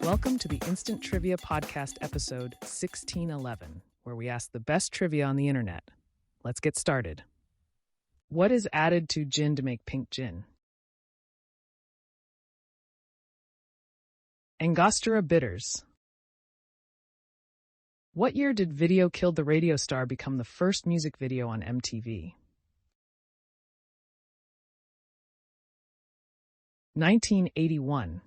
Welcome to the Instant Trivia Podcast episode 1611, where we ask the best trivia on the internet. Let's get started. What is added to gin to make pink gin? Angostura bitters. What year did Video Killed the Radio Star become the first music video on MTV? 1981.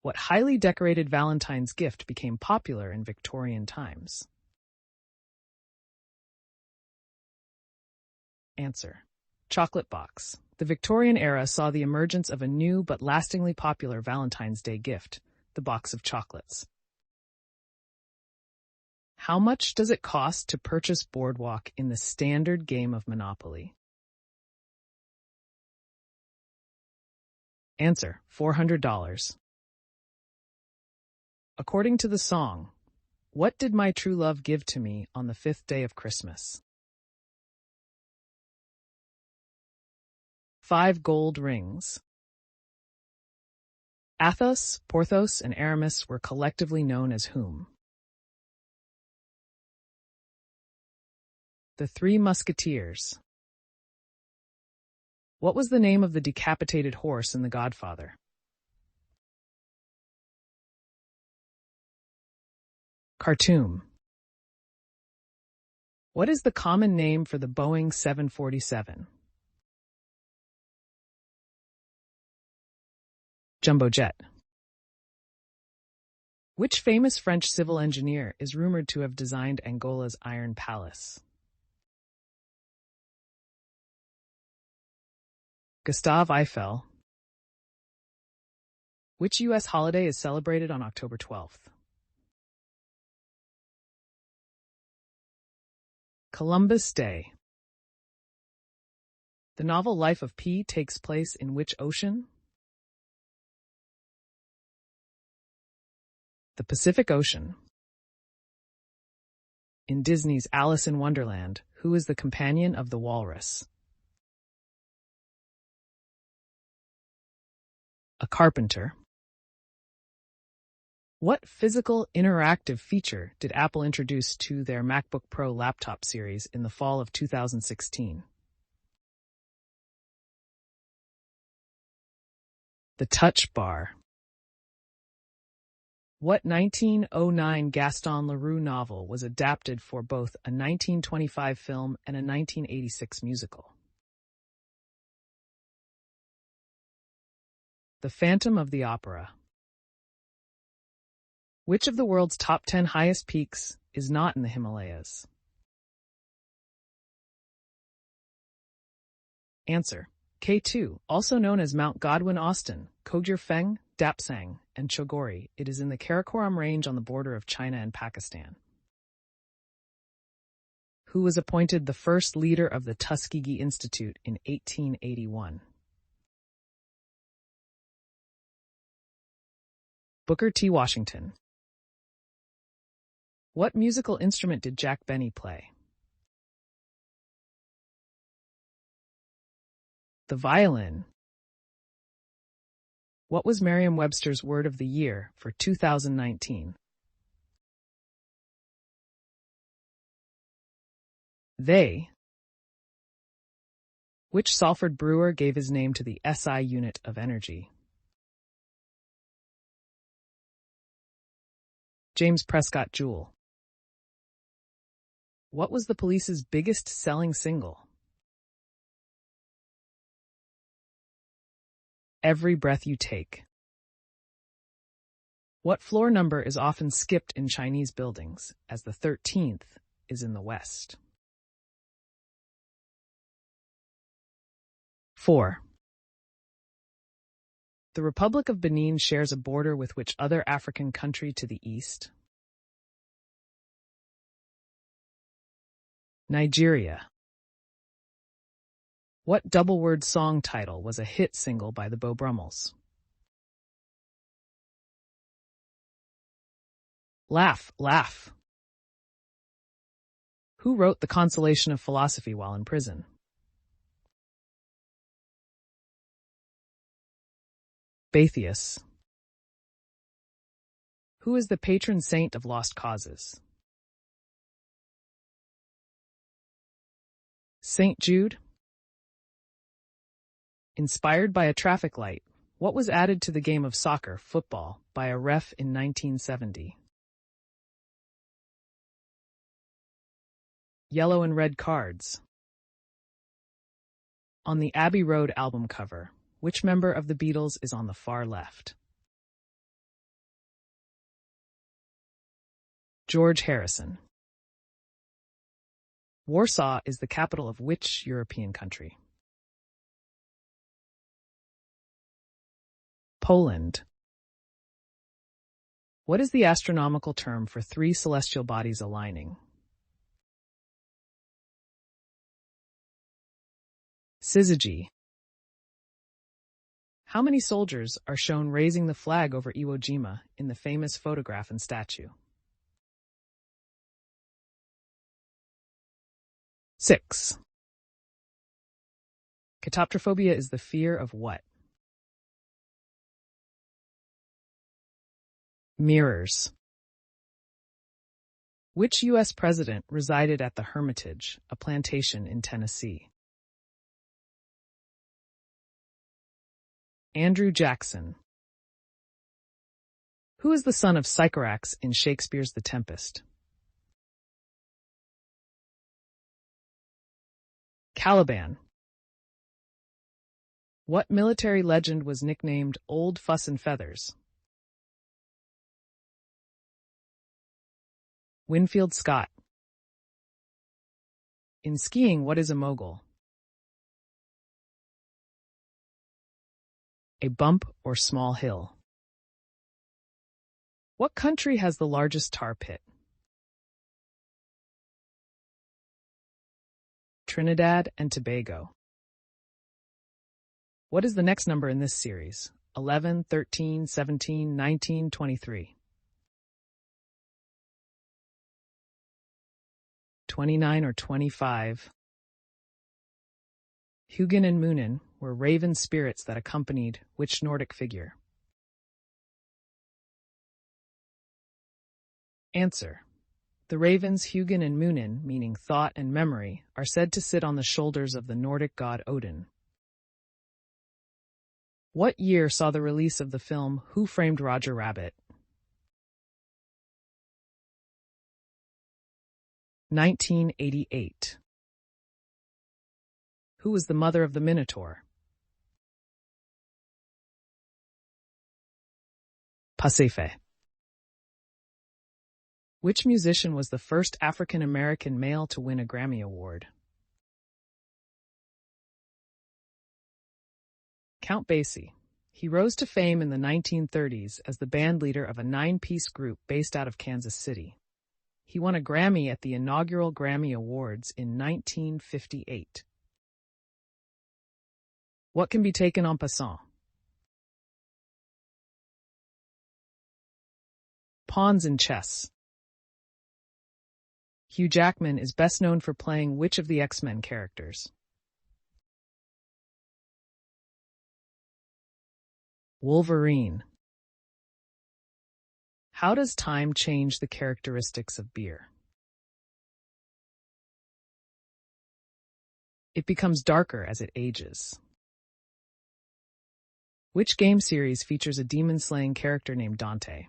What highly decorated Valentine's gift became popular in Victorian times? Answer: chocolate box. The Victorian era saw the emergence of a new but lastingly popular Valentine's Day gift, the box of chocolates. How much does it cost to purchase Boardwalk in the standard game of Monopoly? Answer: $400. According to the song, what did my true love give to me on the fifth day of Christmas? 5 gold rings. Athos, Porthos, and Aramis were collectively known as whom? The Three Musketeers. What was the name of the decapitated horse in The Godfather? Khartoum. What is the common name for the Boeing 747? Jumbo jet. Which famous French civil engineer is rumored to have designed Angola's Iron Palace? Gustave Eiffel. Which U.S. holiday is celebrated on October 12th? Columbus Day. The novel Life of Pi takes place in which ocean? The Pacific Ocean. In Disney's Alice in Wonderland, who is the companion of the walrus? A carpenter. What physical interactive feature did Apple introduce to their MacBook Pro laptop series in the fall of 2016? The Touch Bar. What 1909 Gaston Leroux novel was adapted for both a 1925 film and a 1986 musical? The Phantom of the Opera. Which of the world's top 10 highest peaks is not in the Himalayas? Answer: K2, also known as Mount Godwin-Austen, Chogyr-Feng, Dapsang, and Chogori. It is in the Karakoram Range on the border of China and Pakistan. Who was appointed the first leader of the Tuskegee Institute in 1881? Booker T. Washington. What musical instrument did Jack Benny play? The violin. What was Merriam-Webster's word of the year for 2019? They. Which Salford brewer gave his name to the SI unit of energy? James Prescott Joule. What was the Police's biggest selling single? Every Breath You Take. What floor number is often skipped in Chinese buildings, as the 13th is in the west? 4. The Republic of Benin shares a border with which other African country to the east? Nigeria. What double-word song title was a hit single by the Beau Brummels? Laugh, Laugh. Who wrote The Consolation of Philosophy while in prison? Boethius. Who is the patron saint of lost causes? St. Jude? Inspired by a traffic light, what was added to the game of soccer, football, by a ref in 1970? Yellow and red cards. On the Abbey Road album cover, which member of the Beatles is on the far left? George Harrison. Warsaw is the capital of which European country? Poland. What is the astronomical term for three celestial bodies aligning? Syzygy. How many soldiers are shown raising the flag over Iwo Jima in the famous photograph and statue? 6. Catoptrophobia is the fear of what? Mirrors. Which U.S. president resided at the Hermitage, a plantation in Tennessee? Andrew Jackson. Who is the son of Sycorax in Shakespeare's The Tempest? Caliban. What military legend was nicknamed Old Fuss and Feathers? Winfield Scott. In skiing, what is a mogul? A bump or small hill. What country has the largest tar pit? Trinidad and Tobago. What is the next number in this series? 11, 13, 17, 19, 23. 29 or 25. Hugin and Munin were raven spirits that accompanied which Nordic figure? Answer. The ravens Hugin and Munin, meaning thought and memory, are said to sit on the shoulders of the Nordic god Odin. What year saw the release of the film Who Framed Roger Rabbit? 1988. Who was the mother of the Minotaur? Pasiphae. Which musician was the first African-American male to win a Grammy Award? Count Basie. He rose to fame in the 1930s as the band leader of a 9-piece group based out of Kansas City. He won a Grammy at the inaugural Grammy Awards in 1958. What can be taken en passant? Pawns in chess. Hugh Jackman is best known for playing which of the X-Men characters? Wolverine. How does time change the characteristics of beer? It becomes darker as it ages. Which game series features a demon-slaying character named Dante?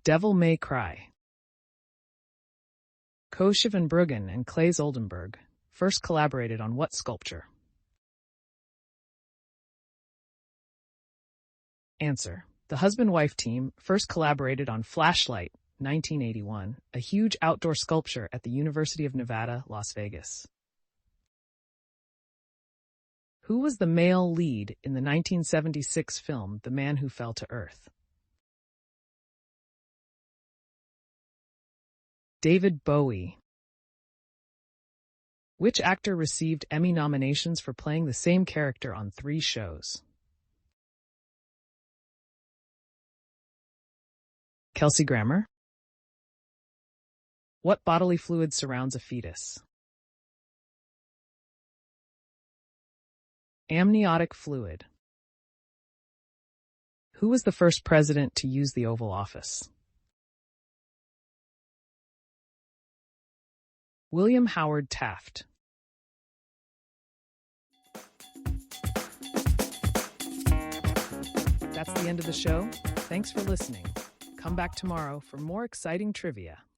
Devil May Cry. Koch van Bruggen and Claes Oldenburg first collaborated on what sculpture? Answer. The husband-wife team first collaborated on Flashlight, 1981, a huge outdoor sculpture at the University of Nevada, Las Vegas. Who was the male lead in the 1976 film The Man Who Fell to Earth? David Bowie. Which actor received Emmy nominations for playing the same character on 3 shows? Kelsey Grammer. What bodily fluid surrounds a fetus? Amniotic fluid. Who was the first president to use the Oval Office? William Howard Taft. That's the end of the show. Thanks for listening. Come back tomorrow for more exciting trivia.